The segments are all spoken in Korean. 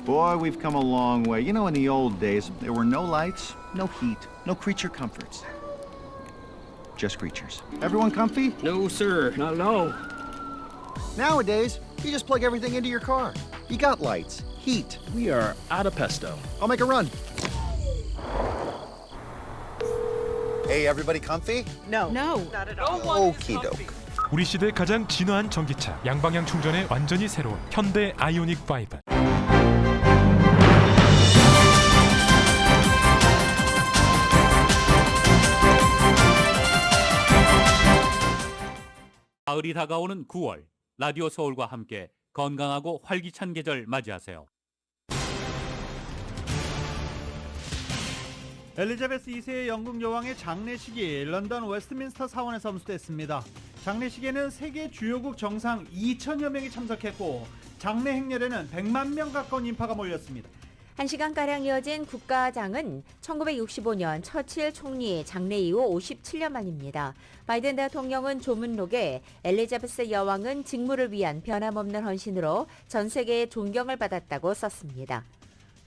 Boy, we've come a long way. You know, in the old days, there were no lights, no heat, no creature comforts. Just creatures. Everyone comfy? No, sir. No. Nowadays, you just plug everything into your car. You got lights, heat. We are out of pesto. I'll make a run. Hey, everybody comfy? No. Okie doke. 우리 시대 가장 진화한 전기차, 양방향 충전에 완전히 새로운 현대 아이오닉 5. 가을이 다가오는 9월, 라디오 서울과 함께 건강하고 활기찬 계절 맞이하세요. 엘리자베스 2세의 영국 여왕의 장례식이 런던 웨스트민스터 사원에서 암수됐습니다. 장례식에는 세계 주요국 정상 2천여 명이 참석했고 장례 행렬에는 100만 명 가까운 인파가 몰렸습니다. 1시간가량 이어진 국가장은 1965년 처칠 총리 장례 이후 57년 만입니다. 바이든 대통령은 조문록에 엘리자베스 여왕은 직무를 위한 변함없는 헌신으로 전 세계의 존경을 받았다고 썼습니다.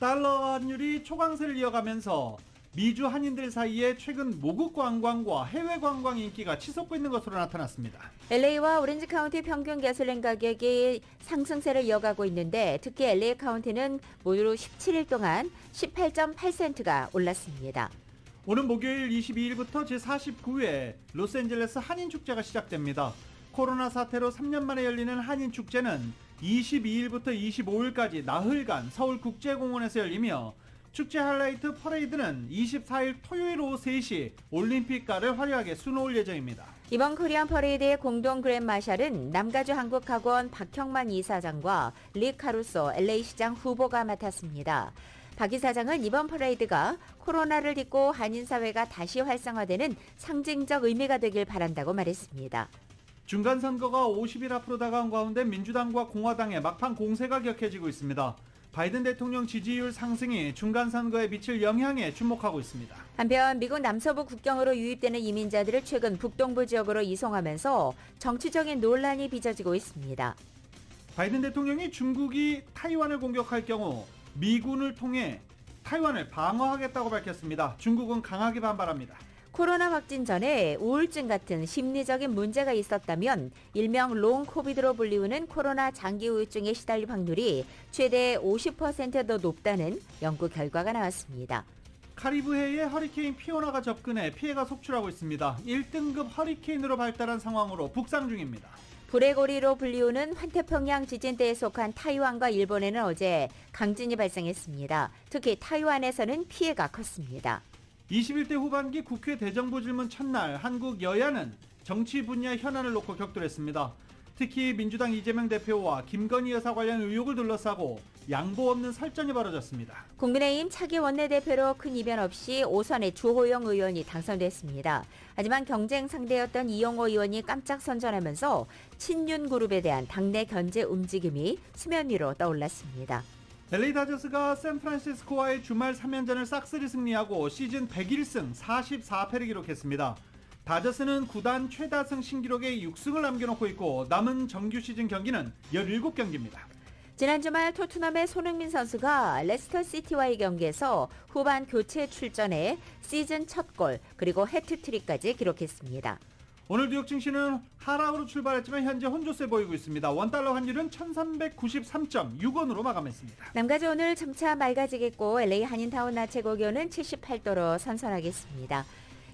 달러 환율이 초강세를 이어가면서 미주 한인들 사이에 최근 모국 관광과 해외 관광 인기가 치솟고 있는 것으로 나타났습니다. LA와 오렌지 카운티 평균 가솔린 가격이 상승세를 이어가고 있는데 특히 LA 카운티는 모두 17일 동안 18.8센트가 올랐습니다. 오는 목요일 22일부터 제49회 로스앤젤레스 한인축제가 시작됩니다. 코로나 사태로 3년 만에 열리는 한인축제는 22일부터 25일까지 나흘간 서울국제공원에서 열리며 축제 하이라이트 퍼레이드는 24일 토요일 오후 3시 올림픽가를 화려하게 수놓을 예정입니다. 이번 코리안 퍼레이드의 공동 그랜마샬은 남가주 한국학원 박형만 이사장과 리 카루소 LA시장 후보가 맡았습니다. 박 이사장은 이번 퍼레이드가 코로나를 딛고 한인사회가 다시 활성화되는 상징적 의미가 되길 바란다고 말했습니다. 중간선거가 50일 앞으로 다가온 가운데 민주당과 공화당의 막판 공세가 격해지고 있습니다. 바이든 대통령 지지율 상승이 중간선거에 미칠 영향에 주목하고 있습니다. 한편 미국 남서부 국경으로 유입되는 이민자들을 최근 북동부 지역으로 이송하면서 정치적인 논란이 빚어지고 있습니다. 바이든 대통령이 중국이 타이완을 공격할 경우 미군을 통해 타이완을 방어하겠다고 밝혔습니다. 중국은 강하게 반발합니다. 코로나 확진 전에 우울증 같은 심리적인 문제가 있었다면 일명 롱 코비드로 불리우는 코로나 장기 우울증에 시달릴 확률이 최대 50%더 높다는 연구 결과가 나왔습니다. 카리브해에 허리케인 피오나가 접근해 피해가 속출하고 있습니다. 1등급 허리케인으로 발달한 상황으로 북상 중입니다. 불의 고리로 불리우는 환태평양 지진대에 속한 타이완과 일본에는 어제 강진이 발생했습니다. 특히 타이완에서는 피해가 컸습니다. 21대 후반기 국회 대정부 질문 첫날 한국 여야는 정치 분야 현안을 놓고 격돌했습니다. 특히 민주당 이재명 대표와 김건희 여사 관련 의혹을 둘러싸고 양보 없는 설전이 벌어졌습니다. 국민의힘 차기 원내대표로 큰 이변 없이 5선의 주호영 의원이 당선됐습니다. 하지만 경쟁 상대였던 이용호 의원이 깜짝 선전하면서 친윤 그룹에 대한 당내 견제 움직임이 수면 위로 떠올랐습니다. LA 다저스가 샌프란시스코와의 주말 3연전을 싹쓸이 승리하고 시즌 101승 44패를 기록했습니다. 다저스는 구단 최다승 신기록에 6승을 남겨놓고 있고 남은 정규 시즌 경기는 17경기입니다. 지난 주말 토트넘의 손흥민 선수가 레스터 시티와의 경기에서 후반 교체 출전해 시즌 첫 골 그리고 해트트릭까지 기록했습니다. 오늘 뉴욕 증시는 하락으로 출발했지만 현재 혼조세 보이고 있습니다. 원달러 환율은 1393.6원으로 마감했습니다. 남가주 오늘 점차 맑아지겠고 LA 한인타운 낮 최고기온은 78도로 선선하겠습니다.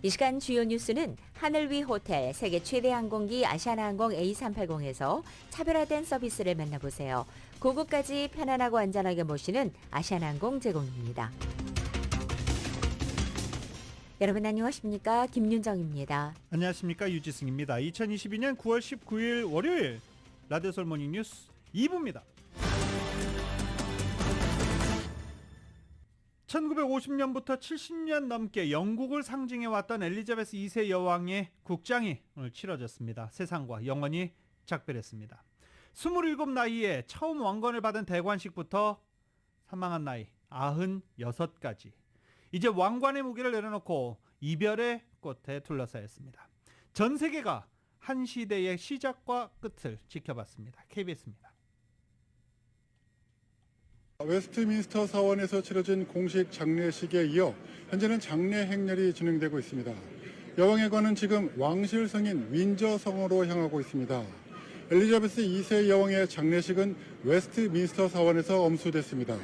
이 시간 주요 뉴스는 하늘 위 호텔, 세계 최대 항공기 아시아나항공 A380에서 차별화된 서비스를 만나보세요. 고국까지 편안하고 안전하게 모시는 아시아나항공 제공입니다. 여러분 안녕하십니까? 김윤정입니다. 안녕하십니까? 유지승입니다. 2022년 9월 19일 월요일 라디오 서울 모닝 뉴스 2부입니다. 1950년부터 70년 넘게 영국을 상징해왔던 엘리자베스 2세 여왕의 국장이 오늘 치러졌습니다. 세상과 영원히 작별했습니다. 27 나이에 처음 왕건을 받은 대관식부터 사망한 나이 96까지 이제 왕관의 무게를 내려놓고 이별의 꽃에 둘러싸였습니다. 전 세계가 한 시대의 시작과 끝을 지켜봤습니다. KBS입니다. 웨스트민스터 사원에서 치러진 공식 장례식에 이어 현재는 장례 행렬이 진행되고 있습니다. 여왕의 관은 지금 왕실 성인 윈저 성으로 향하고 있습니다. 엘리자베스 2세 여왕의 장례식은 웨스트민스터 사원에서 엄수됐습니다.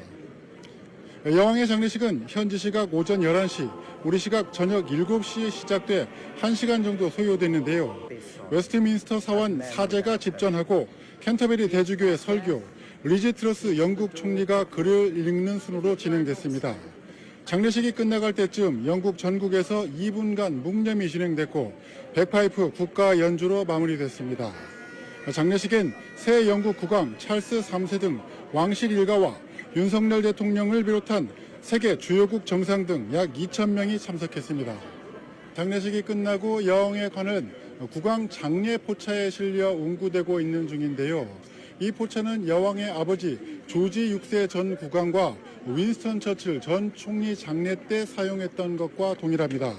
여왕의 장례식은 현지 시각 오전 11시, 우리 시각 저녁 7시에 시작돼 1시간 정도 소요됐는데요. 웨스트민스터 사원 사제가 집전하고 캔터베리 대주교의 설교, 리즈 트러스 영국 총리가 글을 읽는 순으로 진행됐습니다. 장례식이 끝나갈 때쯤 영국 전국에서 2분간 묵념이 진행됐고 백파이프 국가 연주로 마무리됐습니다. 장례식엔 새 영국 국왕 찰스 3세 등 왕실 일가와 윤석열 대통령을 비롯한 세계 주요국 정상 등 약 2,000명이 참석했습니다. 장례식이 끝나고 여왕의 관은 국왕 장례 포차에 실려 운구되고 있는 중인데요. 이 포차는 여왕의 아버지 조지 6세 전 국왕과 윈스턴 처칠 전 총리 장례 때 사용했던 것과 동일합니다.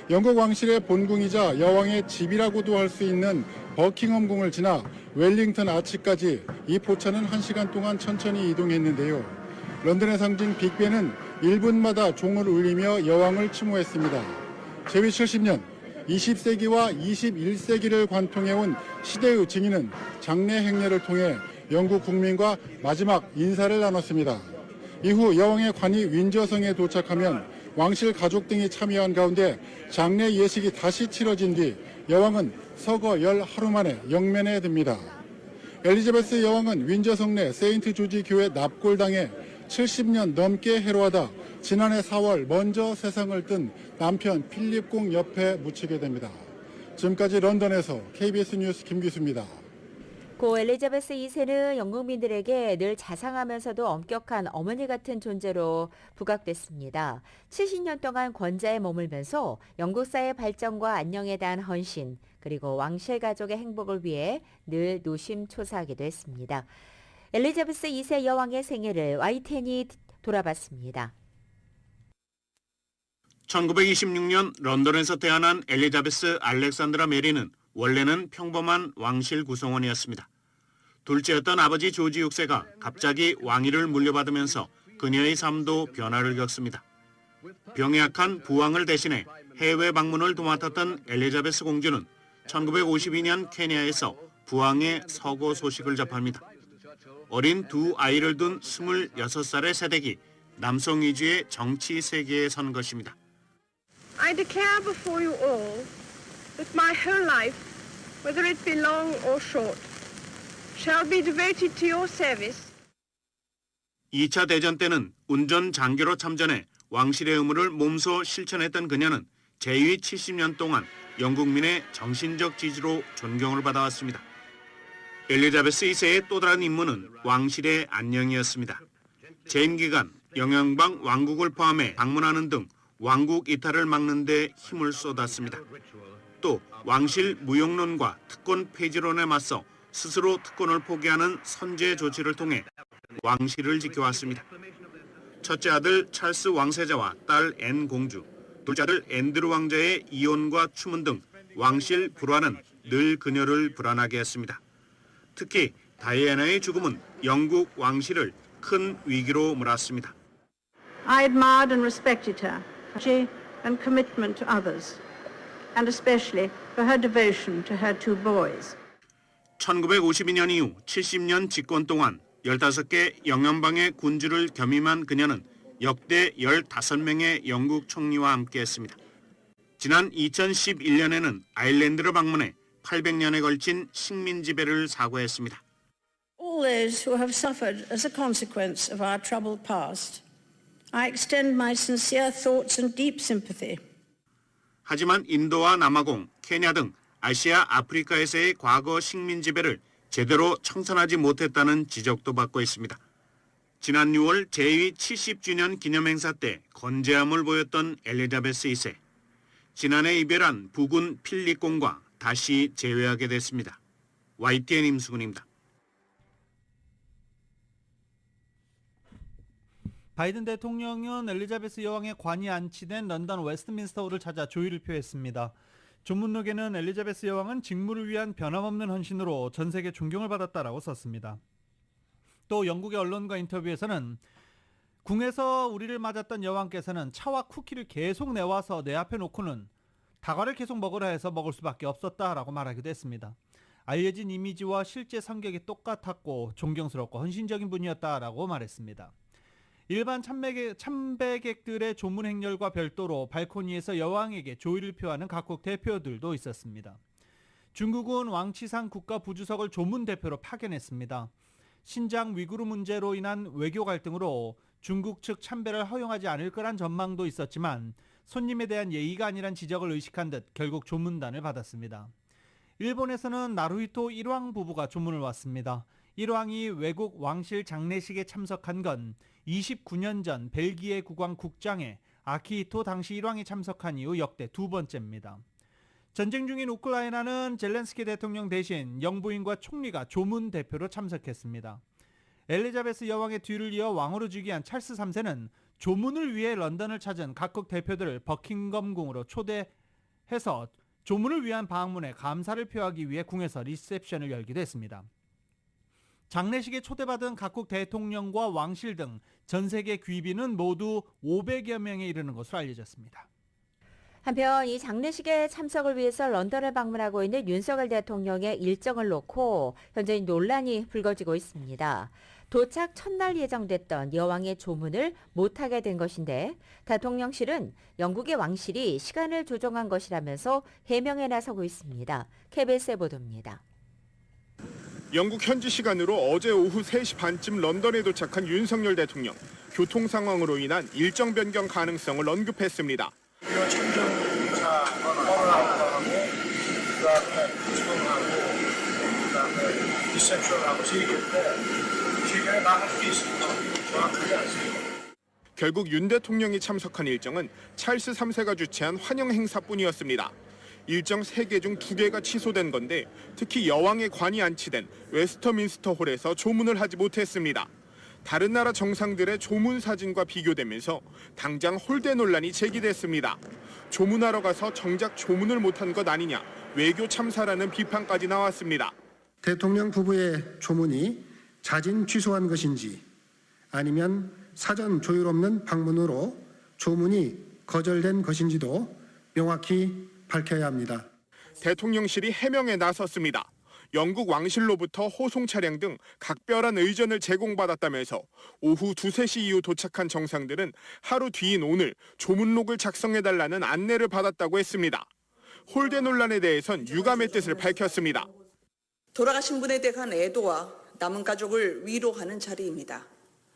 영국 왕실의 본궁이자 여왕의 집이라고도 할 수 있는 버킹엄궁을 지나 웰링턴 아치까지 이 포차는 1시간 동안 천천히 이동했는데요. 런던의 상징 빅벤은 1분마다 종을 울리며 여왕을 추모했습니다. 재위 70년, 20세기와 21세기를 관통해온 시대의 증인은 장례 행례를 통해 영국 국민과 마지막 인사를 나눴습니다. 이후 여왕의 관이 윈저성에 도착하면 왕실 가족 등이 참여한 가운데 장례 예식이 다시 치러진 뒤 여왕은 서거 열 하루 만에 영면에 듭니다. 엘리자베스 여왕은 윈저성 내 세인트 조지 교회 납골당해 70년 넘게 해로하다 지난해 4월 먼저 세상을 뜬 남편 필립 공 옆에 묻히게 됩니다. 지금까지 런던에서 KBS 뉴스 김기수입니다. 고 엘리자베스 2세는 영국민들에게 늘 자상하면서도 엄격한 어머니 같은 존재로 부각됐습니다. 70년 동안 권좌에 머물면서 영국 사회 발전과 안녕에 대한 헌신, 그리고 왕실 가족의 행복을 위해 늘 노심초사하기도 했습니다. 엘리자베스 2세 여왕의 생애를 YTN이 돌아봤습니다. 1926년 런던에서 태어난 엘리자베스 알렉산드라 메리는 원래는 평범한 왕실 구성원이었습니다. 둘째였던 아버지 조지 6세가 갑자기 왕위를 물려받으면서 그녀의 삶도 변화를 겪습니다. 병에 약한 부왕을 대신해 해외 방문을 도맡았던 엘리자베스 공주는 1952년 케냐에서 부왕의 서거 소식을 접합니다. 어린 두 아이를 둔 26살의 새댁이 남성 위주의 정치 세계에 선 것입니다. I declare before you all that my whole life, whether it be long or short, shall be devoted to your service. 2차 대전 때는 운전 장교로 참전해 왕실의 의무를 몸소 실천했던 그녀는 재위 70년 동안 영국민의 정신적 지지로 존경을 받아왔습니다. 엘리자베스 2세의 또 다른 임무는 왕실의 안녕이었습니다. 재임 기간 영연방 왕국을 포함해 방문하는 등 왕국 이탈을 막는 데 힘을 쏟았습니다. 또 왕실 무용론과 특권 폐지론에 맞서 스스로 특권을 포기하는 선제 조치를 통해 왕실을 지켜왔습니다. 첫째 아들 찰스 왕세자와 딸 앤 공주, 둘째 아들 앤드루 왕자의 이혼과 추문 등 왕실 불화는 늘 그녀를 불안하게 했습니다. 특히 다이애나의 죽음은 영국 왕실을 큰 위기로 몰았습니다. I admired and respected her, her and commitment to others, and especially for her devotion to her two boys. 1952년 이후 70년 집권 동안 15개 영연방의 군주를 겸임한 그녀는 역대 15명의 영국 총리와 함께했습니다. 지난 2011년에는 아일랜드를 방문해 800년에 걸친 식민 지배를 사과했습니다. All those who have suffered as a consequence of our troubled past, I extend my sincere thoughts and deep sympathy. 하지만 인도와 남아공, 케냐 등 아시아, 아프리카에서의 과거 식민 지배를 제대로 청산하지 못했다는 지적도 받고 있습니다. 지난 6월 재위 70주년 기념행사 때 건재함을 보였던 엘리자베스 2세. 지난해 이별한 부군 필립공과 다시 재회하게 됐습니다. YTN 임수근입니다. 바이든 대통령은 엘리자베스 여왕의 관이 안치된 런던 웨스트민스터홀을 찾아 조의를 표했습니다. 조문록에는 엘리자베스 여왕은 직무를 위한 변함없는 헌신으로 전 세계 존경을 받았다라고 썼습니다. 또 영국의 언론과 인터뷰에서는 궁에서 우리를 맞았던 여왕께서는 차와 쿠키를 계속 내와서 내 앞에 놓고는 다과를 계속 먹으라 해서 먹을 수밖에 없었다라고 말하기도 했습니다. 알려진 이미지와 실제 성격이 똑같았고 존경스럽고 헌신적인 분이었다라고 말했습니다. 일반 참배객들의 조문 행렬과 별도로 발코니에서 여왕에게 조의를 표하는 각국 대표들도 있었습니다. 중국은 왕치상 국가부주석을 조문 대표로 파견했습니다. 신장 위구르 문제로 인한 외교 갈등으로 중국 측 참배를 허용하지 않을 거란 전망도 있었지만 손님에 대한 예의가 아니란 지적을 의식한 듯 결국 조문단을 받았습니다. 일본에서는 나루히토 1왕 부부가 조문을 왔습니다. 1왕이 외국 왕실 장례식에 참석한 건 29년 전 벨기에 국왕 국장에 아키히토 당시 1왕이 참석한 이후 역대 두 번째입니다. 전쟁 중인 우크라이나는 젤렌스키 대통령 대신 영부인과 총리가 조문 대표로 참석했습니다. 엘리자베스 여왕의 뒤를 이어 왕으로 즉위한 찰스 3세는 조문을 위해 런던을 찾은 각국 대표들을 버킹엄궁으로 초대해서 조문을 위한 방문에 감사를 표하기 위해 궁에서 리셉션을 열기도 했습니다. 장례식에 초대받은 각국 대통령과 왕실 등 전 세계 귀빈은 모두 500여 명에 이르는 것으로 알려졌습니다. 한편 이 장례식에 참석을 위해서 런던을 방문하고 있는 윤석열 대통령의 일정을 놓고 현재 논란이 불거지고 있습니다. 도착 첫날 예정됐던 여왕의 조문을 못하게 된 것인데 대통령실은 영국의 왕실이 시간을 조정한 것이라면서 해명에 나서고 있습니다. KBS의 보도입니다. 영국 현지 시간으로 어제 오후 3시 반쯤 런던에 도착한 윤석열 대통령. 교통 상황으로 인한 일정 변경 가능성을 언급했습니다. 결국 윤 대통령이 참석한 일정은 찰스 3세가 주최한 환영 행사뿐이었습니다. 일정 3개 중 2개가 취소된 건데 특히 여왕의 관이 안치된 웨스터민스터 홀에서 조문을 하지 못했습니다. 다른 나라 정상들의 조문 사진과 비교되면서 당장 홀대 논란이 제기됐습니다. 조문하러 가서 정작 조문을 못한 것 아니냐, 외교 참사라는 비판까지 나왔습니다. 대통령 부부의 조문이 자진 취소한 것인지 아니면 사전 조율 없는 방문으로 조문이 거절된 것인지도 명확히 밝혀야 합니다. 대통령실이 해명에 나섰습니다. 영국 왕실로부터 호송 차량 등 각별한 의전을 제공받았다면서 오후 2, 3시 이후 도착한 정상들은 하루 뒤인 오늘 조문록을 작성해달라는 안내를 받았다고 했습니다. 홀대 논란에 대해선 유감의 뜻을 밝혔습니다. 돌아가신 분에 대한 애도와 남은 가족을 위로하는 자리입니다.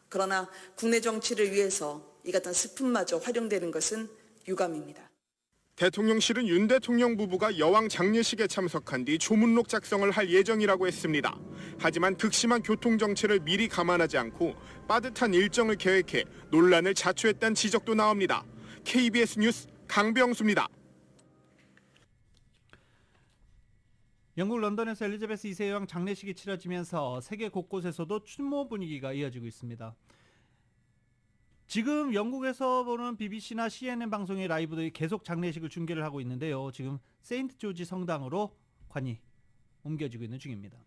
그러나 국내 정치를 위해서 이 같은 스푼마저 활용되는 것은 유감입니다. 대통령실은 윤 대통령 부부가 여왕 장례식에 참석한 뒤 조문록 작성을 할 예정이라고 했습니다. 하지만 극심한 교통 정체를 미리 감안하지 않고 빠듯한 일정을 계획해 논란을 자초했다는 지적도 나옵니다. KBS 뉴스 강병수입니다. 영국 런던에서 엘리자베스 2세 여왕 장례식이 치러지면서 세계 곳곳에서도 추모 분위기가 이어지고 있습니다. 지금 영국에서 보는 BBC나 CNN 방송의 라이브들이 계속 장례식을 중계를 하고 있는데요. 지금 세인트 조지 성당으로 관이 옮겨지고 있는 중입니다.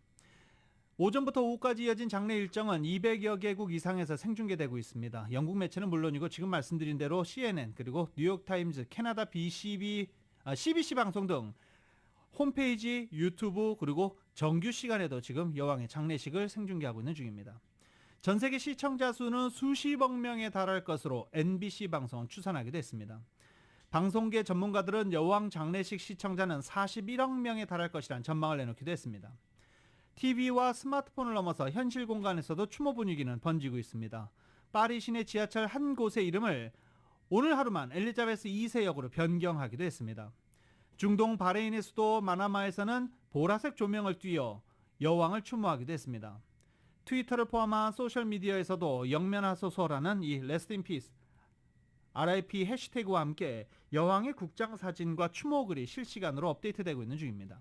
오전부터 오후까지 이어진 장례 일정은 200여 개국 이상에서 생중계되고 있습니다. 영국 매체는 물론이고 지금 말씀드린 대로 CNN 그리고 뉴욕타임즈, 캐나다 CBC 방송 등 홈페이지, 유튜브 그리고 정규 시간에도 지금 여왕의 장례식을 생중계하고 있는 중입니다. 전 세계 시청자 수는 수십억 명에 달할 것으로 NBC 방송은 추산하기도 했습니다. 방송계 전문가들은 여왕 장례식 시청자는 41억 명에 달할 것이라는 전망을 내놓기도 했습니다. TV와 스마트폰을 넘어서 현실 공간에서도 추모 분위기는 번지고 있습니다. 파리 시내 지하철 한 곳의 이름을 오늘 하루만 엘리자베스 2세 역으로 변경하기도 했습니다. 중동 바레인의 수도 마나마에서는 보라색 조명을 띄워 여왕을 추모하기도 했습니다. 트위터를 포함한 소셜미디어에서도 영면하소서라는 이 Rest in Peace, RIP 해시태그와 함께 여왕의 국장 사진과 추모글이 실시간으로 업데이트되고 있는 중입니다.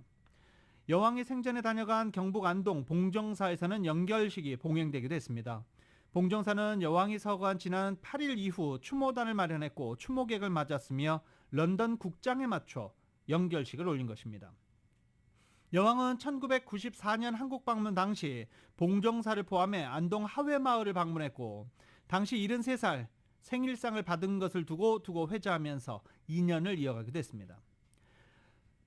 여왕이 생전에 다녀간 경북 안동 봉정사에서는 연결식이 봉행되기도 했습니다. 봉정사는 여왕이 서거한 지난 8일 이후 추모단을 마련했고 추모객을 맞았으며 런던 국장에 맞춰 연결식을 올린 것입니다. 여왕은 1994년 한국 방문 당시 봉정사를 포함해 안동 하회마을을 방문했고 당시 73살 생일상을 받은 것을 두고 회자하면서 2년을 이어가게 됐습니다.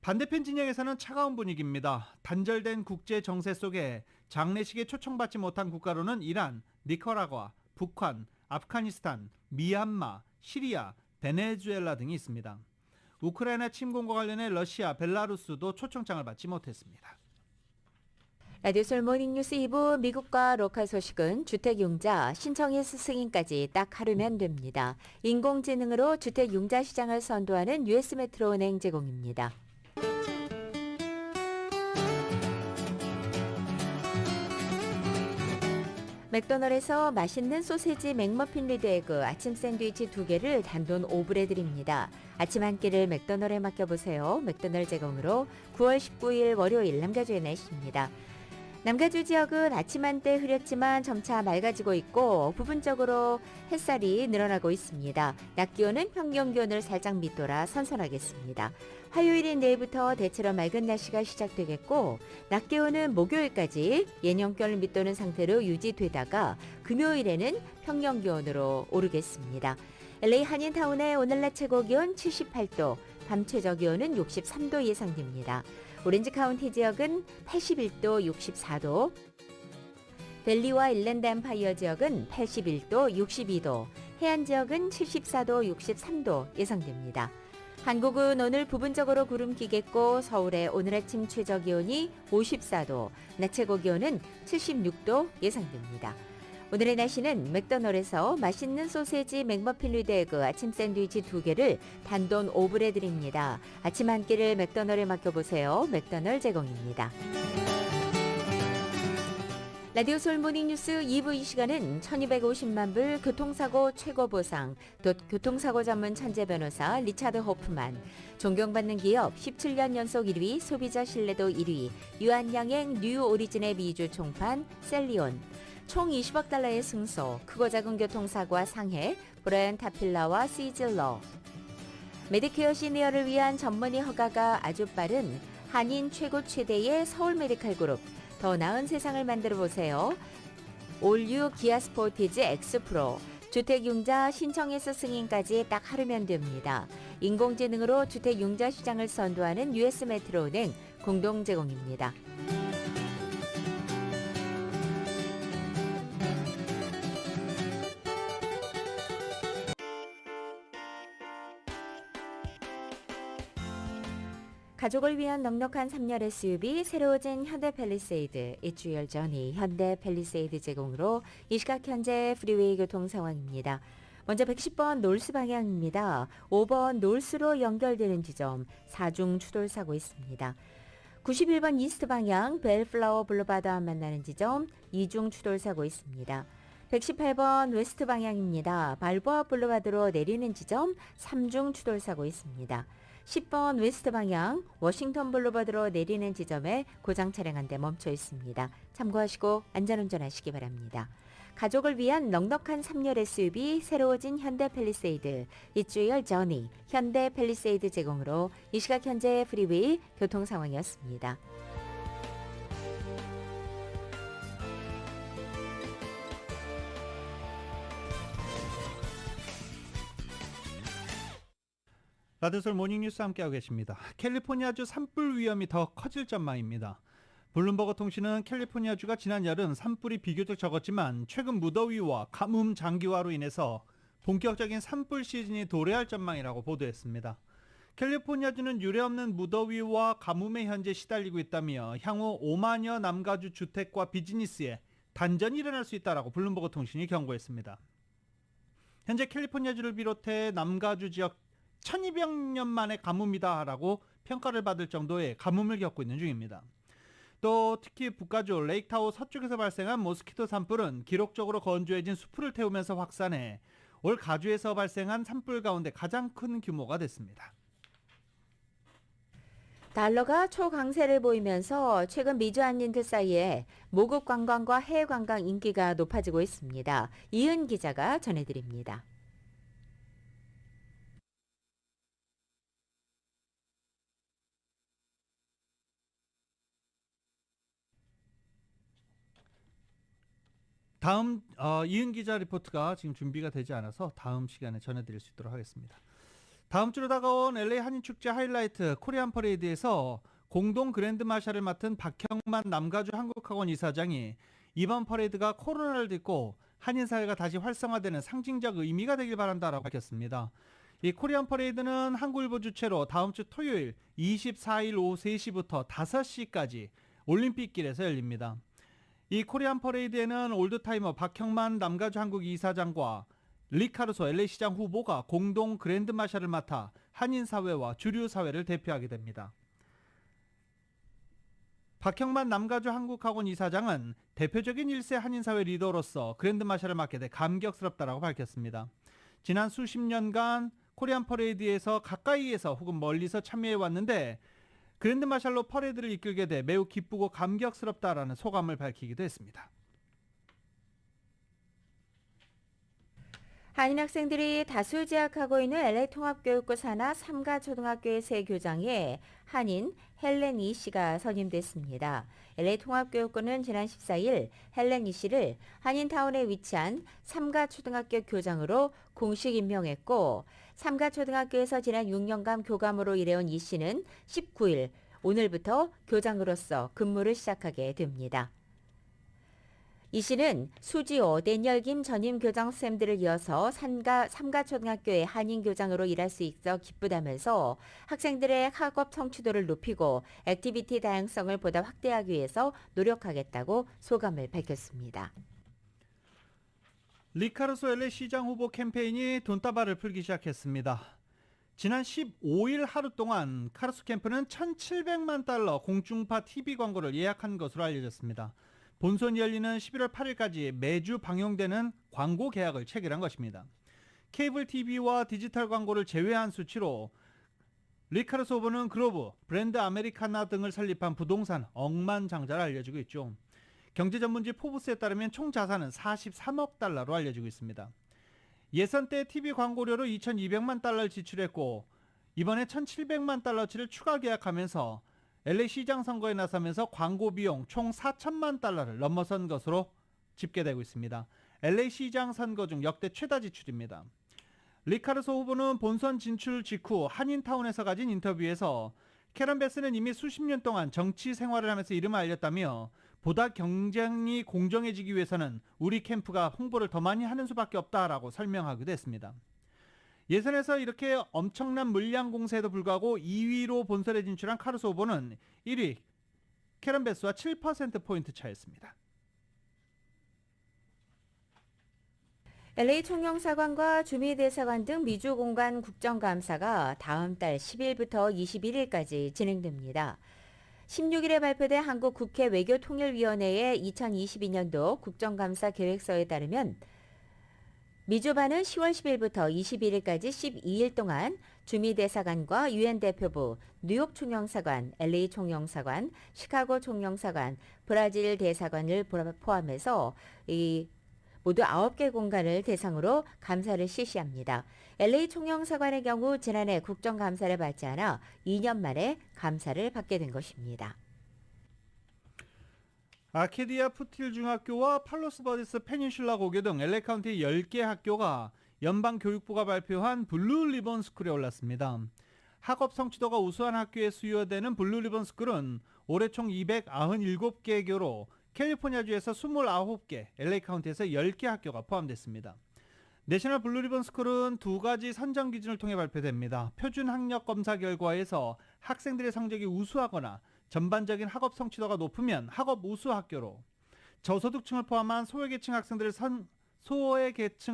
반대편 진영에서는 차가운 분위기입니다. 단절된 국제 정세 속에 장례식에 초청받지 못한 국가로는 이란, 니카라과, 북한, 아프가니스탄, 미얀마, 시리아, 베네수엘라 등이 있습니다. 우크라이나 침공과 관련해 러시아, 벨라루스도 초청장을 받지 못했습니다. 라디오솔 모닝뉴스 2부 미국과 로컬 소식은 주택융자 신청에서 승인까지 딱 하루면 됩니다. 인공지능으로 주택융자 시장을 선도하는 US 메트로은행 제공입니다. 맥도널드에서 맛있는 소세지 맥머핀 리드에그 아침 샌드위치 2개를 단돈 5불에 드립니다. 아침 한 끼를 맥도널드에 맡겨보세요. 맥도널드 제공으로 9월 19일 월요일 남가주의 날씨입니다. 남가주 지역은 아침 한때 흐렸지만 점차 맑아지고 있고 부분적으로 햇살이 늘어나고 있습니다. 낮 기온은 평년 기온을 살짝 밑돌아 선선하겠습니다. 화요일인 내일부터 대체로 맑은 날씨가 시작되겠고 낮 기온은 목요일까지 예년결 밑도는 상태로 유지되다가 금요일에는 평년 기온으로 오르겠습니다. LA 한인타운의 오늘 낮 최고 기온 78도, 밤 최저 기온은 63도 예상됩니다. 오렌지 카운티 지역은 81도, 64도, 벨리와 일랜드 엠파이어 지역은 81도, 62도, 해안 지역은 74도, 63도 예상됩니다. 한국은 오늘 부분적으로 구름 끼겠고 서울의 오늘 아침 최저 기온이 54도, 낮 최고 기온은 76도 예상됩니다. 오늘의 날씨는 맥도널드에서 맛있는 소세지 맥머핀 리드에그 아침 샌드위치 2개를 단돈 5불에 드립니다. 아침 한 끼를 맥도널드에 맡겨보세요. 맥도널드 제공입니다. 라디오 솔 모닝뉴스 2부 이 시간은 1250만 불 교통사고 최고 보상, 교통사고 전문 천재 변호사 리차드 호프만, 존경받는 기업 17년 연속 1위, 소비자 신뢰도 1위, 유한양행 뉴 오리진의 미주 총판 셀리온, 총 20억 달러의 승소, 크고 작은 교통사고와 상해, 브라이언 타필라와 시즐러, 메디케어 시니어를 위한 전문의 허가가 아주 빠른 한인 최고 최대의 서울 메디칼 그룹, 더 나은 세상을 만들어 보세요. 올유 기아 스포티지 엑스프로, 주택융자 신청에서 승인까지 딱 하루면 됩니다. 인공지능으로 주택융자 시장을 선도하는 US 메트로은행 공동 제공입니다. 가족을 위한 넉넉한 3열 SUV 새로워진 현대 팰리세이드, It's Your Journey 현대 팰리세이드 제공으로 이 시각 현재 프리웨이 교통 상황입니다. 먼저 110번 놀스 방향입니다. 5번 놀스로 연결되는 지점 4중 추돌 사고 있습니다. 91번 이스트 방향 벨플라워 블루바드와 만나는 지점 2중 추돌 사고 있습니다. 118번 웨스트 방향입니다. 발보아 블루바드로 내리는 지점 3중 추돌 사고 있습니다. 10번 웨스트 방향 워싱턴 블루바드로 내리는 지점에 고장 차량 한 대 멈춰 있습니다. 참고하시고 안전운전하시기 바랍니다. 가족을 위한 넉넉한 3열 SUV 새로워진 현대 팰리세이드 It's Your Journey 현대 팰리세이드 제공으로 이 시각 현재 프리웨이 교통 상황이었습니다. 라디오솔 모닝뉴스 함께하고 계십니다. 캘리포니아주 산불 위험이 더 커질 전망입니다. 블룸버그 통신은 캘리포니아주가 지난 여름 산불이 비교적 적었지만 최근 무더위와 가뭄 장기화로 인해서 본격적인 산불 시즌이 도래할 전망이라고 보도했습니다. 캘리포니아주는 유례없는 무더위와 가뭄에 현재 시달리고 있다며 향후 5만여 남가주 주택과 비즈니스에 단전이 일어날 수 있다라고 블룸버그 통신이 경고했습니다. 현재 캘리포니아주를 비롯해 남가주 지역 1200년 만의 가뭄이다라고 평가를 받을 정도의 가뭄을 겪고 있는 중입니다. 또 특히 북가주 레이크타워 서쪽에서 발생한 모스키토 산불은 기록적으로 건조해진 수풀을 태우면서 확산해 올 가주에서 발생한 산불 가운데 가장 큰 규모가 됐습니다. 달러가 초강세를 보이면서 최근 미주한인들 사이에 모국 관광과 해외 관광 인기가 높아지고 있습니다. 이은 기자가 전해드립니다. 다음 이은 기자 리포트가 지금 준비가 되지 않아서 다음 시간에 전해드릴 수 있도록 하겠습니다. 다음 주로 다가온 LA 한인축제 하이라이트 코리안 퍼레이드에서 공동 그랜드 마샬을 맡은 박형만 남가주 한국학원 이사장이 이번 퍼레이드가 코로나를 딛고 한인사회가 다시 활성화되는 상징적 의미가 되길 바란다라고 밝혔습니다. 이 코리안 퍼레이드는 한국일보 주최로 다음 주 토요일 24일 오후 3시부터 5시까지 올림픽길에서 열립니다. 이 코리안 퍼레이드에는 올드타이머 박형만 남가주 한국 이사장과 리카르소 LA시장 후보가 공동 그랜드 마샬을 맡아 한인사회와 주류사회를 대표하게 됩니다. 박형만 남가주 한국학원 이사장은 대표적인 1세 한인사회 리더로서 그랜드 마샬을 맡게 돼 감격스럽다라고 밝혔습니다. 지난 수십 년간 코리안 퍼레이드에서 가까이에서 혹은 멀리서 참여해 왔는데 그랜드 마샬로 퍼레이드를 이끌게 돼 매우 기쁘고 감격스럽다라는 소감을 밝히기도 했습니다. 한인 학생들이 다수 재학하고 있는 LA 통합교육고 산하 3가 초등학교의 새 교장에 한인 헬렌 이 씨가 선임됐습니다. LA 통합교육고는 지난 14일 헬렌 이 씨를 한인타운에 위치한 3가 초등학교 교장으로 공식 임명했고 3가 초등학교에서 지난 6년간 교감으로 일해온 이 씨는 19일 오늘부터 교장으로서 근무를 시작하게 됩니다. 이 씨는 수지오, 데니얼 김 전임 교장 선생님들을 이어서 3가 초등학교의 한인 교장으로 일할 수 있어 기쁘다면서 학생들의 학업 성취도를 높이고 액티비티 다양성을 보다 확대하기 위해서 노력하겠다고 소감을 밝혔습니다. 리카르소 LA 시장 후보 캠페인이 돈다발을 풀기 시작했습니다. 지난 15일 하루 동안 카르소 캠프는 1,700만 달러 공중파 TV 광고를 예약한 것으로 알려졌습니다. 본선이 열리는 11월 8일까지 매주 방영되는 광고 계약을 체결한 것입니다. 케이블 TV와 디지털 광고를 제외한 수치로 리카르소 후보는 그로브, 브랜드 아메리카나 등을 설립한 부동산 억만장자를 알려지고 있죠. 경제전문지 포브스에 따르면 총 자산은 43억 달러로 알려지고 있습니다. 예선 때 TV 광고료로 2,200만 달러를 지출했고 이번에 1,700만 달러치를 추가 계약하면서 LA 시장 선거에 나서면서 광고 비용 총 4천만 달러를 넘어선 것으로 집계되고 있습니다. LA 시장 선거 중 역대 최다 지출입니다. 리카르소 후보는 본선 진출 직후 한인타운에서 가진 인터뷰에서 캐런 베스는 이미 수십 년 동안 정치 생활을 하면서 이름을 알렸다며 보다 경쟁이 공정해지기 위해서는 우리 캠프가 홍보를 더 많이 하는 수밖에 없다라고 설명하기도 했습니다. 예선에서 이렇게 엄청난 물량 공세에도 불구하고 2위로 본선에 진출한 카르소 후보는 1위 캐런 베스와 7%포인트 차였습니다. LA 총영사관과 주미대사관 등 미주공간 국정감사가 다음 달 10일부터 21일까지 진행됩니다. 16일에 발표된 한국 국회 외교통일위원회의 2022년도 국정감사 계획서에 따르면 미주반은 10월 10일부터 21일까지 12일 동안 주미대사관과 유엔 대표부, 뉴욕 총영사관, LA 총영사관, 시카고 총영사관, 브라질 대사관을 포함해서 모두 9개 공간을 대상으로 감사를 실시합니다. LA 총영사관의 경우 지난해 국정감사를 받지 않아 2년 만에 감사를 받게 된 것입니다. 아케디아 푸틸 중학교와 팔로스 버디스 페닌슐라 고교 등 LA 카운티 10개 학교가 연방교육부가 발표한 블루 리본 스쿨에 올랐습니다. 학업 성취도가 우수한 학교에 수여되는 블루 리본 스쿨은 올해 총 297개 교로 캘리포니아주에서 29개, LA 카운티에서 10개 학교가 포함됐습니다. 내셔널 블루 리본 스쿨은 두 가지 선정 기준을 통해 발표됩니다. 표준 학력 검사 결과에서 학생들의 성적이 우수하거나 전반적인 학업 성취도가 높으면 학업 우수 학교로, 저소득층을 포함한 소외계층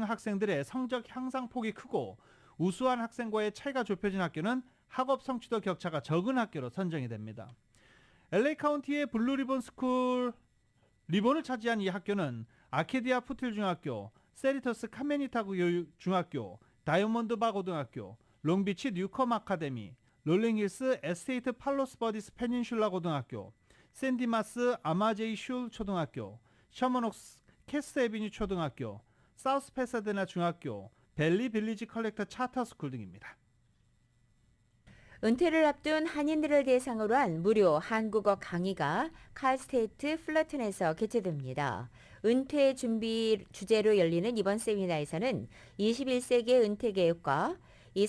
학생들의 성적 향상폭이 크고 우수한 학생과의 차이가 좁혀진 학교는 학업 성취도 격차가 적은 학교로 선정이 됩니다. LA 카운티의 블루 리본 스쿨 리본을 차지한 이 학교는 아케디아 푸틸 중학교, 세리터스 카메니타 중학교, 다이아몬드 바 고등학교, 롱비치 뉴컴 아카데미, 롤링힐스 에스테이트 팔로스 버디스 페닌슐라 고등학교, 샌디마스 아마제이 슐 초등학교, 셔먼옥스 캐스 에비뉴 초등학교, 사우스 패사데나 중학교, 벨리 빌리지 컬렉터 차터 스쿨 등입니다. 은퇴를 앞둔 한인들을 대상으로 한 무료 한국어 강의가 칼스테이트 플러튼에서 개최됩니다. 은퇴 준비 주제로 열리는 이번 세미나에서는 21세기의 은퇴 계획과 이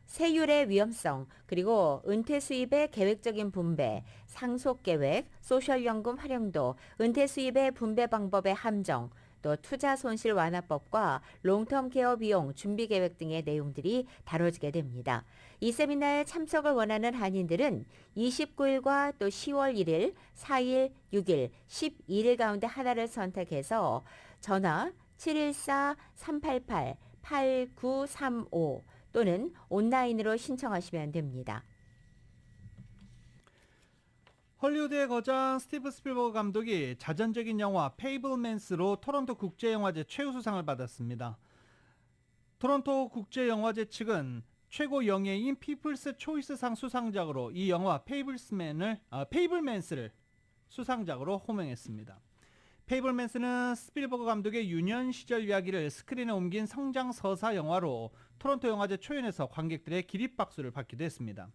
세율의 위험성, 그리고 은퇴 수입의 계획적인 분배, 상속 계획, 소셜연금 활용도, 은퇴 수입의 분배 방법의 함정, 또 투자 손실 완화법과 롱텀 케어 비용 준비 계획 등의 내용들이 다뤄지게 됩니다. 이 세미나에 참석을 원하는 한인들은 29일과 또 10월 1일, 4일, 6일, 12일 가운데 하나를 선택해서 전화 714-388-8935 또는 온라인으로 신청하시면 됩니다. 헐리우드의 거장 스티브 스필버그 감독이 자전적인 영화 페이블맨스로 토론토 국제영화제 최우수상을 받았습니다. 토론토 국제영화제 측은 최고 영예인 피플스 초이스상 수상작으로 이 영화 페이블맨스를 수상작으로 호명했습니다. 페이블맨스는 스필버그 감독의 유년 시절 이야기를 스크린에 옮긴 성장 서사 영화로 토론토 영화제 초연에서 관객들의 기립박수를 받기도 했습니다.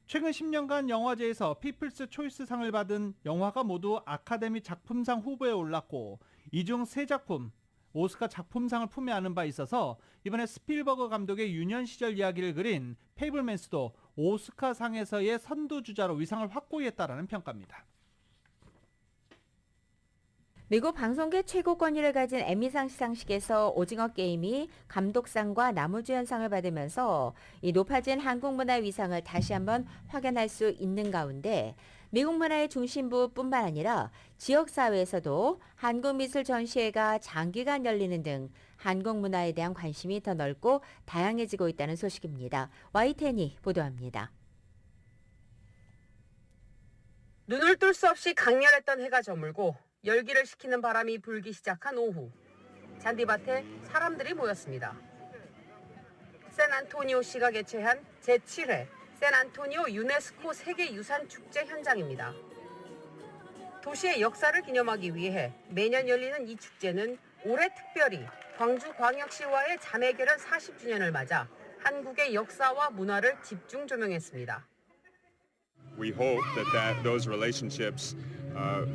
최근 10년간 영화제에서 피플스 초이스상을 받은 영화가 모두 아카데미 작품상 후보에 올랐고 이 중 3작품 오스카 작품상을 품에 안은 바 있어서 이번에 스필버그 감독의 유년 시절 이야기를 그린 페이블맨스도 오스카상에서의 선두주자로 위상을 확고히 했다라는 평가입니다. 미국 방송계 최고 권위를 가진 에미상 시상식에서 오징어 게임이 감독상과 나무주연상을 받으면서 이 높아진 한국 문화 위상을 다시 한번 확인할 수 있는 가운데 미국 문화의 중심부뿐만 아니라 지역사회에서도 한국미술 전시회가 장기간 열리는 등 한국 문화에 대한 관심이 더 넓고 다양해지고 있다는 소식입니다. YTN이 보도합니다. 눈을 뜰 수 없이 강렬했던 해가 저물고 열기를 식히는 바람이 불기 시작한 오후, 잔디밭에 사람들이 모였습니다. 샌안토니오시가 개최한 제7회 샌안토니오 유네스코 세계유산축제 현장입니다. 도시의 역사를 기념하기 위해 매년 열리는 이 축제는 올해 특별히 광주광역시와의 자매결연 40주년을 맞아 한국의 역사와 문화를 집중 조명했습니다. We hope that those relationships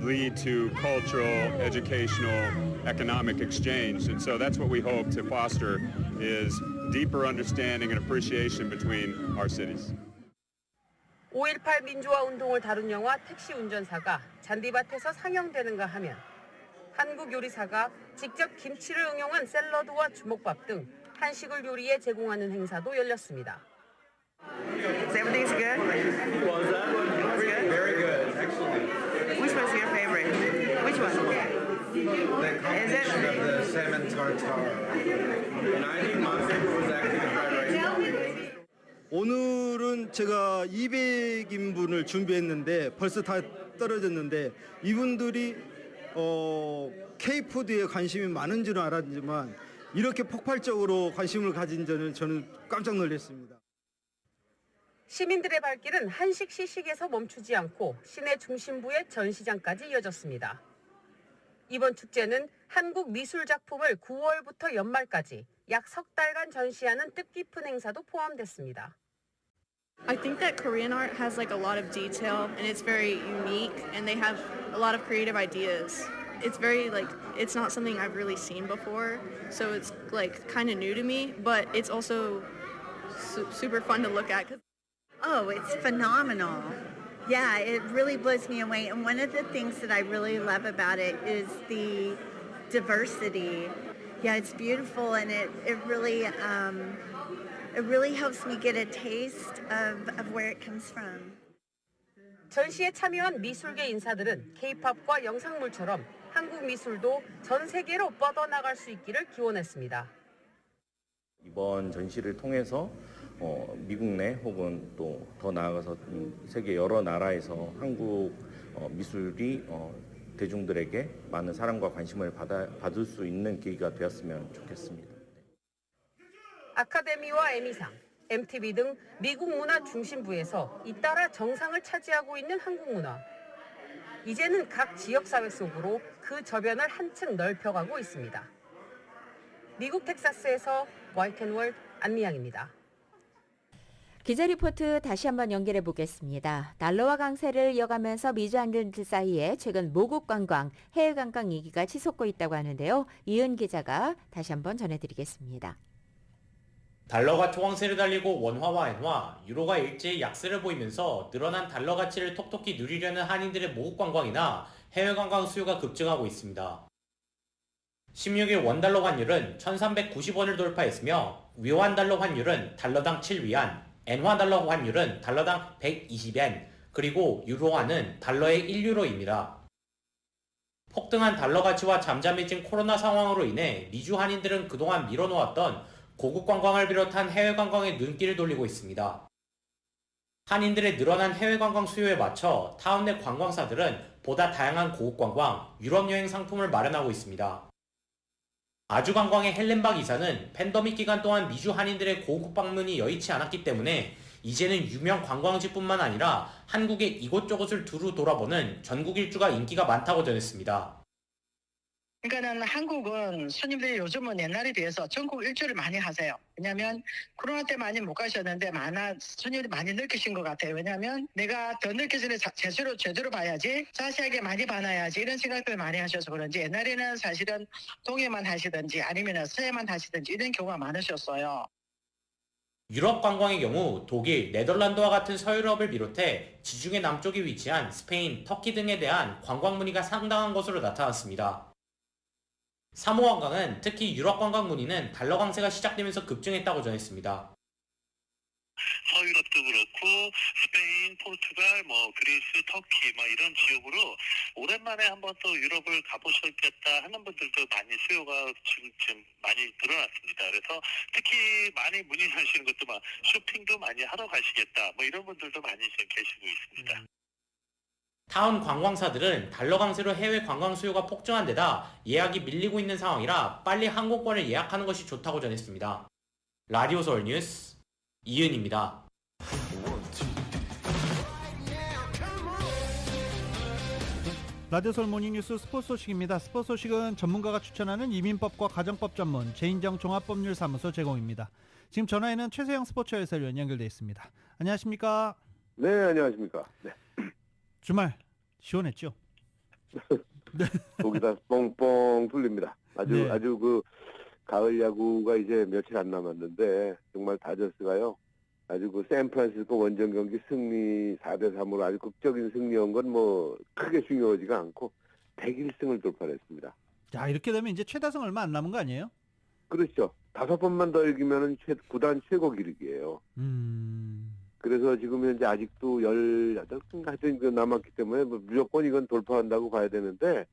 lead to cultural, educational, economic exchange. And so that's what we hope to foster is deeper understanding and appreciation between our cities. 5.18 민주화 운동을 다룬 영화 택시 운전사가 잔디밭에서 상영되는가 하면 한국 요리사가 직접 김치를 응용한 샐러드와 주먹밥 등 한식을 요리해 제공하는 행사도 열렸습니다. Everything's good? Was that? It was good? Very good. Excellent. Which one's your favorite? Which one? The combination of the salmon tartare. And I think my favorite was actually the fried rice. 오늘은 제가 200인분을 준비했는데 벌써 다 떨어졌는데 이분들이 K푸드에 관심이 많은 줄은 알았지만 이렇게 폭발적으로 관심을 가진 저는 깜짝 놀랐습니다. 시민들의 발길은 한식 시식에서 멈추지 않고 시내 중심부의 전시장까지 이어졌습니다. 이번 축제는 한국 미술 작품을 9월부터 연말까지 약 석 달간 전시하는 뜻깊은 행사도 포함됐습니다. I think that Korean art has like a lot of detail and it's very unique and they have a lot of creative ideas. It's very like it's not something I've really seen before, so it's like kind of new to me, but it's also super fun to look at. Oh, it's phenomenal. Yeah, it really blows me away. And one of the things that I really love about it is the diversity. Yeah, it's beautiful and it really helps me get a taste of where it comes from. 전시에 참여한 미술계 인사들은 K-팝과 영상물처럼 한국 미술도 전 세계로 뻗어나갈 수 있기를 기원했습니다. 이번 전시를 통해서 미국 내 혹은 또 더 나아가서 세계 여러 나라에서 한국 미술이 대중들에게 많은 사랑과 관심을 받을 수 있는 계기가 되었으면 좋겠습니다. 아카데미와 에미상, MTV 등 미국 문화 중심부에서 잇따라 정상을 차지하고 있는 한국 문화. 이제는 각 지역사회 속으로 그 저변을 한층 넓혀가고 있습니다. 미국 텍사스에서 YTN 월드 안미양입니다. 기자 리포트 다시 한번 연결해 보겠습니다. 달러화 강세를 이어가면서 미주한들 사이에 최근 모국 관광, 해외 관광 얘기가 치솟고 있다고 하는데요. 이은 기자가 다시 한번 전해드리겠습니다. 달러가 초강세를 달리고 원화와 엔화, 유로가 일제히 약세를 보이면서 늘어난 달러 가치를 톡톡히 누리려는 한인들의 모국 관광이나 해외 관광 수요가 급증하고 있습니다. 16일 원달러 환율은 1390원을 돌파했으며 위안 달러 환율은 달러당 7위안, 엔화 달러 환율은 달러당 120엔, 그리고 유로화는 달러의 1유로입니다. 폭등한 달러 가치와 잠잠해진 코로나 상황으로 인해 미주 한인들은 그동안 미뤄놓았던 고국 관광을 비롯한 해외 관광에 눈길을 돌리고 있습니다. 한인들의 늘어난 해외 관광 수요에 맞춰 타운 내 관광사들은 보다 다양한 고국 관광, 유럽 여행 상품을 마련하고 있습니다. 아주 관광의 헬렌박 이사는 팬데믹 기간 동안 미주 한인들의 고국 방문이 여의치 않았기 때문에 이제는 유명 관광지뿐만 아니라 한국의 이곳저곳을 두루 돌아보는 전국 일주가 인기가 많다고 전했습니다. 그러니까는 한국은 손님들이 요즘은 옛날에 비해서 전국 일주를 많이 하세요. 왜냐하면 코로나 때 많이 못 가셨는데 손님들이 많이 느끼신 것 같아요. 왜냐하면 내가 더 늦기 전에 제대로 봐야지, 자세하게 많이 봐놔야지 이런 생각들을 많이 하셔서 그런지 옛날에는 사실은 동해만 하시든지 아니면 서해만 하시든지 이런 경우가 많으셨어요. 유럽 관광의 경우 독일, 네덜란드와 같은 서유럽을 비롯해 지중해 남쪽에 위치한 스페인, 터키 등에 대한 관광 문의가 상당한 것으로 나타났습니다. 사모 관광은 특히 유럽 관광 문의는 달러 강세가 시작되면서 급증했다고 전했습니다. 서유럽도 그렇고 스페인, 포르투갈, 그리스, 터키 이런 지역으로 오랜만에 한번 또 유럽을 가보셨겠다 하는 분들도 많이 수요가 지금 많이 늘어났습니다. 그래서 특히 많이 문의하시는 것도 쇼핑도 많이 하러 가시겠다 이런 분들도 많이 지금 계시고 있습니다. 타운 관광사들은 달러 강세로 해외 관광 수요가 폭증한 데다 예약이 밀리고 있는 상황이라 빨리 항공권을 예약하는 것이 좋다고 전했습니다. 라디오 서울 뉴스 이은입니다. 라디오 서울 모닝뉴스 스포츠 소식입니다. 스포츠 소식은 전문가가 추천하는 이민법과 가정법 전문 제인정 종합법률사무소 제공입니다. 지금 전화에는 최세영 스포츠 해설위원 연결돼 있습니다. 안녕하십니까? 네, 안녕하십니까? 네. 주말 시원했죠? 네. 거기다 뻥뻥 뚫립니다. 아주 그 가을 야구가 이제 며칠 안 남았는데 정말 다저스가요. 아주 그 샌프란시스코 원정 경기 승리 4대3으로 아주 극적인 승리한 건 크게 중요하지가 않고 101승을 돌파했습니다. 자, 이렇게 되면 이제 최다승 얼마 안 남은 거 아니에요? 그렇죠. 5번만 더 이기면은 구단 최고 기록이에요. 그래서 지금 현재 아직도 18승 하여튼 남았기 때문에 무조건 이건 돌파한다고 봐야 되는데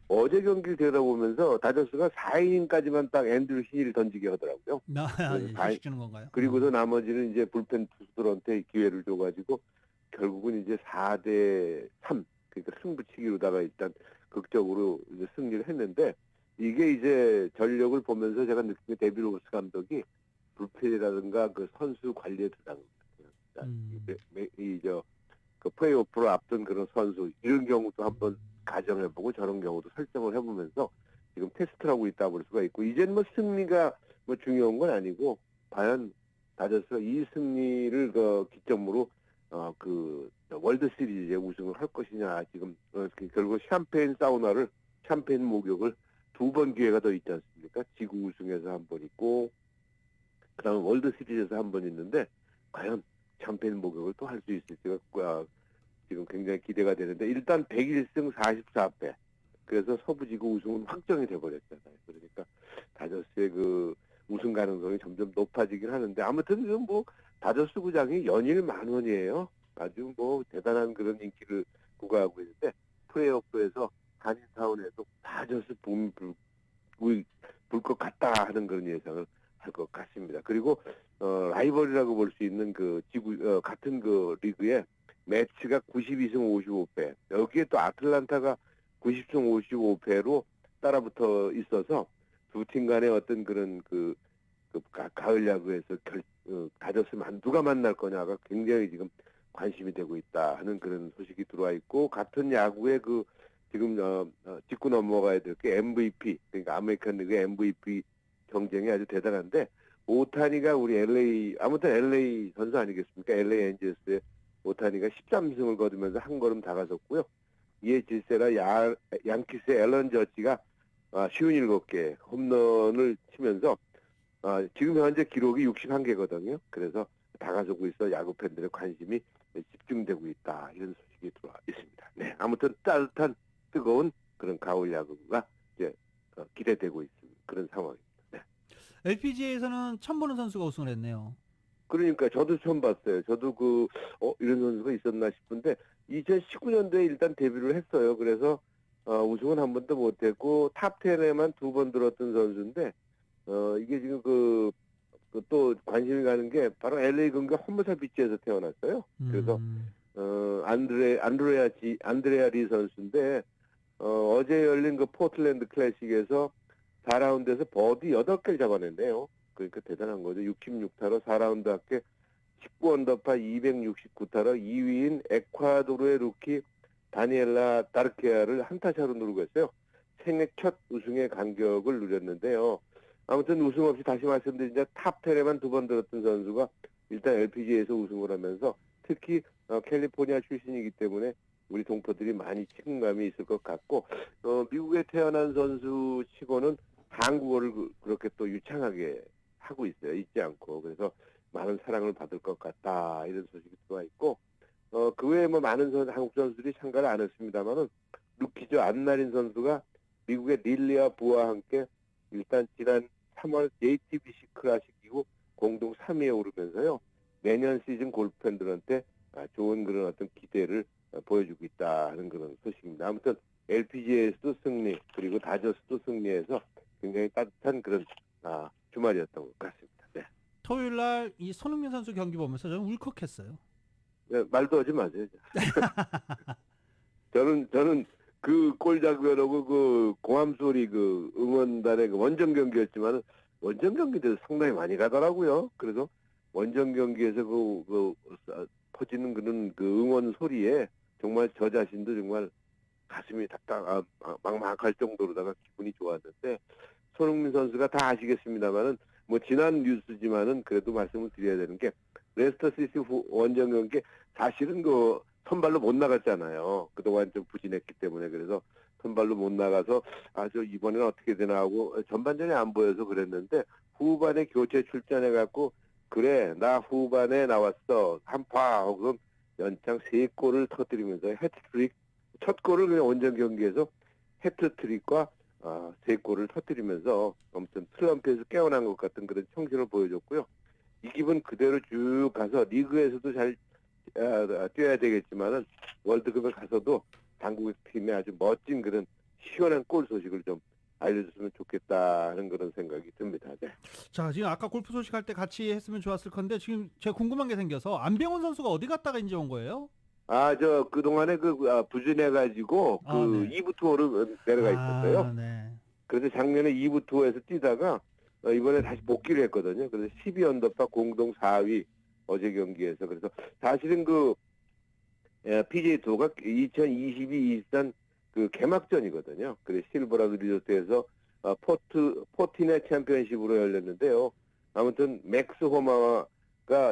어제 경기를 들여다보면서 다저스가 4이닝까지만 딱 앤드류 신이를 던지게 하더라고요. 휴식 주는 건가요? 그리고서 나머지는 이제 불펜 투수들한테 기회를 줘가지고 결국은 이제 4대3 그러니까 승부치기로다가 일단 극적으로 이제 승리를 했는데 이게 이제 전력을 보면서 제가 느낀 게 데빌 로버스 감독이 불펜이라든가 그 선수 관리에 들어간 것 같아요. 그 플레이오프로 앞둔 그런 선수 이런 경우도 한번 가정해보고 저런 경우도 설정을 해보면서 지금 테스트를 하고 있다고 볼 수가 있고 이제는 승리가 중요한 건 아니고 과연 다저스가 이 승리를 기점으로 그 월드 시리즈에 우승을 할 것이냐 지금 결국 샴페인 목욕을 2번 기회가 더 있지 않습니까? 지구 우승에서 한 번 있고 그다음에 월드 시리즈에서 한 번 있는데 과연 샴페인 목욕을 또 할 수 있을지가 지금 굉장히 기대가 되는데 일단 101승 44패 그래서 서부지구 우승은 확정이 돼버렸잖아요. 그러니까 다저스의 그 우승 가능성이 점점 높아지긴 하는데 아무튼 지금 다저스 구장이 연일 만원이에요. 아주 대단한 그런 인기를 구가하고 있는데 플레이오프에서 한인타운에도 다저스 붐이 불 것 같다 하는 그런 예상을 할 것 같습니다. 그리고 라이벌이라고 볼 수 있는 그 같은 그 리그에 매치가 92승 55패 여기에 또 아틀란타가 90승 55패로 따라붙어 있어서 두 팀 간의 어떤 그런 가을 야구에서 다저스만 누가 만날 거냐가 굉장히 지금 관심이 되고 있다 하는 그런 소식이 들어와 있고 같은 야구에 지금 짚고 넘어가야 될 게 MVP 그러니까 아메리칸 리그 MVP 경쟁이 아주 대단한데 오타니가 우리 LA 아무튼 LA 선수 아니겠습니까? LA 엔젤스의 오타니가 13승을 거두면서 한 걸음 다가섰고요. 이에 질세라 양키스의 앨런 저지가 57개 홈런을 치면서 지금 현재 기록이 61개거든요. 그래서 다가서고 있어 야구 팬들의 관심이 집중되고 있다. 이런 소식이 들어와 있습니다. 네, 아무튼 따뜻한 뜨거운 그런 가을 야구가 이제 기대되고 있는 그런 상황입니다. 네. LPGA에서는 처음 보는 선수가 우승을 했네요. 그러니까 저도 처음 봤어요. 저도 이런 선수가 있었나 싶은데 2019년도에 일단 데뷔를 했어요. 그래서 우승은 한 번도 못했고 탑 10에만 2번 들었던 선수인데 이게 지금 또 관심이 가는 게 바로 LA 근교 험버사 비치에서 태어났어요. 그래서 안드레아 리 선수인데 어제 열린 그 포틀랜드 클래식에서 4라운드에서 버디 8개를 잡아냈네요. 그러니까 대단한 거죠. 66타로 4라운드 합계 19언더파 269타로 2위인 에콰도르의 루키 다니엘라 다르케아를 한타 차로 누르고 했어요. 생애 첫 우승의 간격을 누렸는데요. 아무튼 우승 없이 다시 말씀드리자 탑 10에만 2번 들었던 선수가 일단 LPGA에서 우승을 하면서 특히 캘리포니아 출신이기 때문에 우리 동포들이 많이 친근감이 있을 것 같고 미국에 태어난 선수 치고는 한국어를 그렇게 또 유창하게 하고 있어요. 잊지 않고. 그래서 많은 사랑을 받을 것 같다. 이런 소식이 들어와 있고 그 외에 많은 한국 선수들이 참가를 안 했습니다만은 루키죠. 안나린 선수가 미국의 릴리아 부와 함께 일단 지난 3월 JTBC 클래식 이후 공동 3위에 오르면서요. 내년 시즌 골프 팬들한테 좋은 그런 어떤 기대를 보여주고 있다 하는 그런 소식입니다. 아무튼 LPGA에서도 승리 그리고 다저스도 승리해서 굉장히 따뜻한 그런 주말이었던 것 같습니다. 네. 토요일 날 이 손흥민 선수 경기 보면서 저는 울컥했어요. 네, 말도 하지 마세요. 저는 그 골 장면하고 그 공함 소리 그 응원단의 그 원정 경기였지만 원정 경기도 상당히 많이 가더라고요. 그래서 원정 경기에서 퍼지는 그런 그 응원 소리에 정말 저 자신도 정말 가슴이 막막할 정도로다가 기분이 좋았는데 손흥민 선수가 다 아시겠습니다만은 지난 뉴스지만은 그래도 말씀을 드려야 되는 게 레스터 시티 원정 경기 사실은 선발로 못 나갔잖아요. 그동안 좀 부진했기 때문에 그래서 선발로 못 나가서 저 이번에는 어떻게 되나 하고 전반전에 안 보여서 그랬는데 후반에 교체 출전해갖고 그래 나 후반에 나왔어 한파 하고 연장 3골을 터뜨리면서 해트트릭 첫 골을 그냥 원정 경기에서 해트트릭과 3골을 터뜨리면서 아무튼 트럼프에서 깨어난 것 같은 그런 청신을 보여줬고요. 이 기분 그대로 쭉 가서 리그에서도 잘 뛰어야 되겠지만은 월드컵에 가서도 당국 팀의 아주 멋진 그런 시원한 골 소식을 좀 알려줬으면 좋겠다 하는 그런 생각이 듭니다. 네. 자, 지금 아까 골프 소식 할 때 같이 했으면 좋았을 건데 지금 제가 궁금한 게 생겨서 안병훈 선수가 어디 갔다가 이제 온 거예요? 그동안에 부진해가지고 네. 2부 투어로 내려가 있었어요. 네. 그래서 작년에 2부 투어에서 뛰다가 이번에 다시 복귀를 했거든요. 그래서 12언더파 공동 4위 어제 경기에서. 그래서 사실은 PGA 투어가 2022-23 개막전이거든요. 그래서 실버라도 리조트에서 포티네 챔피언십으로 열렸는데요. 아무튼 맥스 호마가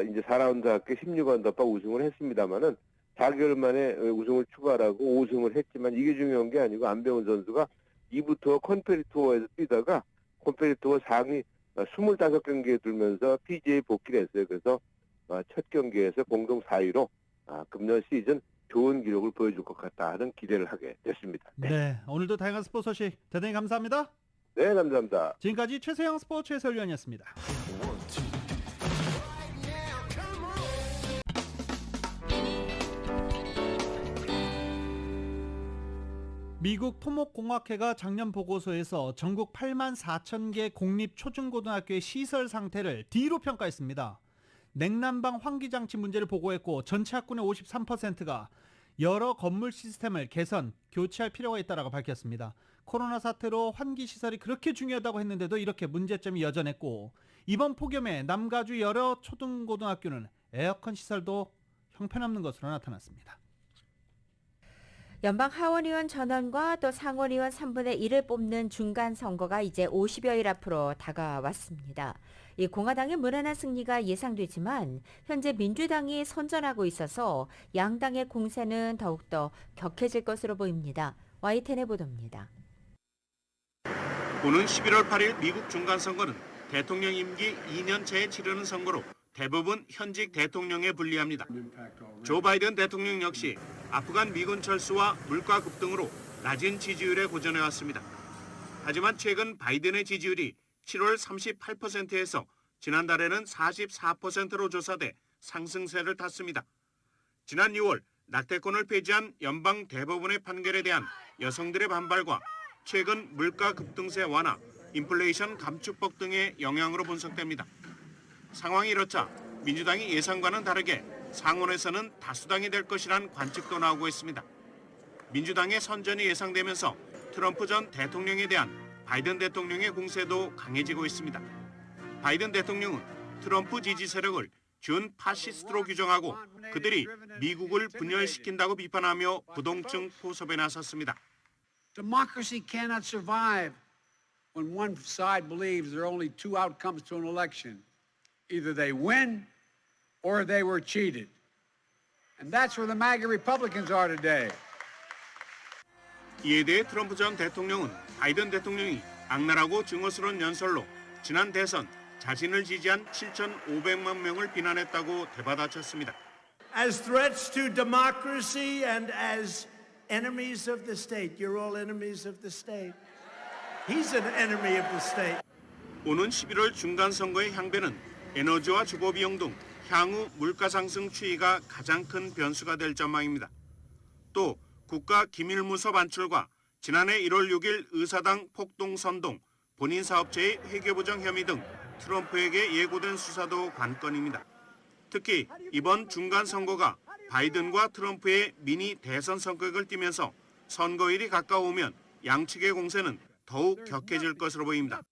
이제 4라운드 합계 16언더파 우승을 했습니다만은 4개월 만에 우승을 추가하고 5승을 했지만 이게 중요한 게 아니고 안병훈 선수가 2부 투어 컨페리 투어에서 뛰다가 컨페리 투어 상위 25경기에 들면서 PGA 복귀를 했어요. 그래서 첫 경기에서 공동 4위로 금년 시즌 좋은 기록을 보여줄 것 같다 하는 기대를 하게 됐습니다. 네, 오늘도 다양한 스포츠 소식 대단히 감사합니다. 네, 감사합니다. 지금까지 최세영 스포츠 해설위원이었습니다. 미국 토목공학회가 작년 보고서에서 전국 8만 4천 개 공립 초중고등학교의 시설 상태를 D로 평가했습니다. 냉난방 환기장치 문제를 보고했고 전체 학군의 53%가 여러 건물 시스템을 개선, 교체할 필요가 있다고 밝혔습니다. 코로나 사태로 환기 시설이 그렇게 중요하다고 했는데도 이렇게 문제점이 여전했고 이번 폭염에 남가주 여러 초등고등학교는 에어컨 시설도 형편없는 것으로 나타났습니다. 연방 하원의원 전원과 또 상원의원 3분의 1을 뽑는 중간 선거가 이제 50여일 앞으로 다가왔습니다. 이 공화당의 무난한 승리가 예상되지만 현재 민주당이 선전하고 있어서 양당의 공세는 더욱더 격해질 것으로 보입니다. YTN의 보도입니다. 오는 11월 8일 미국 중간선거는 대통령 임기 2년차에 치르는 선거로 대부분 현직 대통령에 불리합니다. 조 바이든 대통령 역시 아프간 미군 철수와 물가 급등으로 낮은 지지율에 고전해왔습니다. 하지만 최근 바이든의 지지율이 7월 38%에서 지난달에는 44%로 조사돼 상승세를 탔습니다. 지난 6월 낙태권을 폐지한 연방 대법원의 판결에 대한 여성들의 반발과 최근 물가 급등세 완화, 인플레이션 감축법 등의 영향으로 분석됩니다. 상황이 이렇자 민주당이 예상과는 다르게 상원에서는 다수당이 될 것이란 관측도 나오고 있습니다. 민주당의 선전이 예상되면서 트럼프 전 대통령에 대한 바이든 대통령의 공세도 강해지고 있습니다. 바이든 대통령은 트럼프 지지 세력을 준 파시스트로 규정하고 그들이 미국을 분열시킨다고 비판하며 부동층 포섭에 나섰습니다. Democracy cannot survive when one side believes there are only two outcomes to an election. Either they win or they were cheated. And that's where the MAGA Republicans are today. 이에 대해 트럼프 전 대통령은 바이든 대통령이 악랄하고 증오스러운 연설로 지난 대선 자신을 지지한 7,500만 명을 비난했다고 되받아쳤습니다. As threats to democracy and as enemies of the state. You're all enemies of the state. He's an enemy of the state. 오는 11월 중간선거의 향배는 에너지와 주거비용 등 향후 물가 상승 추이가 가장 큰 변수가 될 전망입니다. 또 국가 기밀문서 반출과 지난해 1월 6일 의사당 폭동 선동, 본인 사업체의 회계부정 혐의 등 트럼프에게 예고된 수사도 관건입니다. 특히 이번 중간선거가 바이든과 트럼프의 미니 대선 성격을 띠면서 선거일이 가까우면 양측의 공세는 더욱 격해질 것으로 보입니다.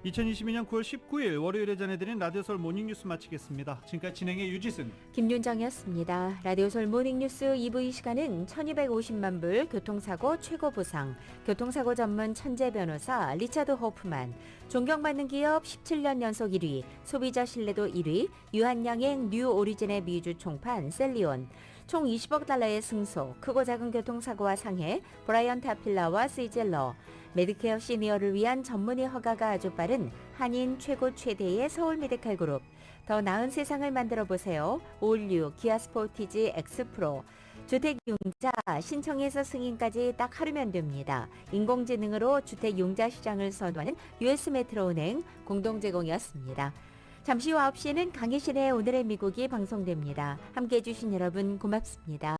2022년 9월 19일 월요일에 전해드린 라디오 서울 모닝뉴스 마치겠습니다. 지금까지 진행의 유지승, 김윤정이었습니다. 라디오 서울 모닝뉴스 2부 이 시간은 1250만 불 교통사고 최고 보상, 교통사고 전문 천재 변호사 리차드 호프만, 존경받는 기업 17년 연속 1위, 소비자 신뢰도 1위, 유한양행 뉴 오리진의 미주 총판 셀리온, 총 20억 달러의 승소, 크고 작은 교통사고와 상해, 브라이언 타필라와 시젤러, 메디케어 시니어를 위한 전문의 허가가 아주 빠른 한인 최고 최대의 서울 메디칼 그룹, 더 나은 세상을 만들어 보세요. 올류 기아 스포티지 X프로, 주택융자 신청해서 승인까지 딱 하루면 됩니다. 인공지능으로 주택융자 시장을 선도하는 US메트로은행 공동 제공이었습니다. 잠시 후 9시에는 강희신의 오늘의 미국이 방송됩니다. 함께해 주신 여러분 고맙습니다.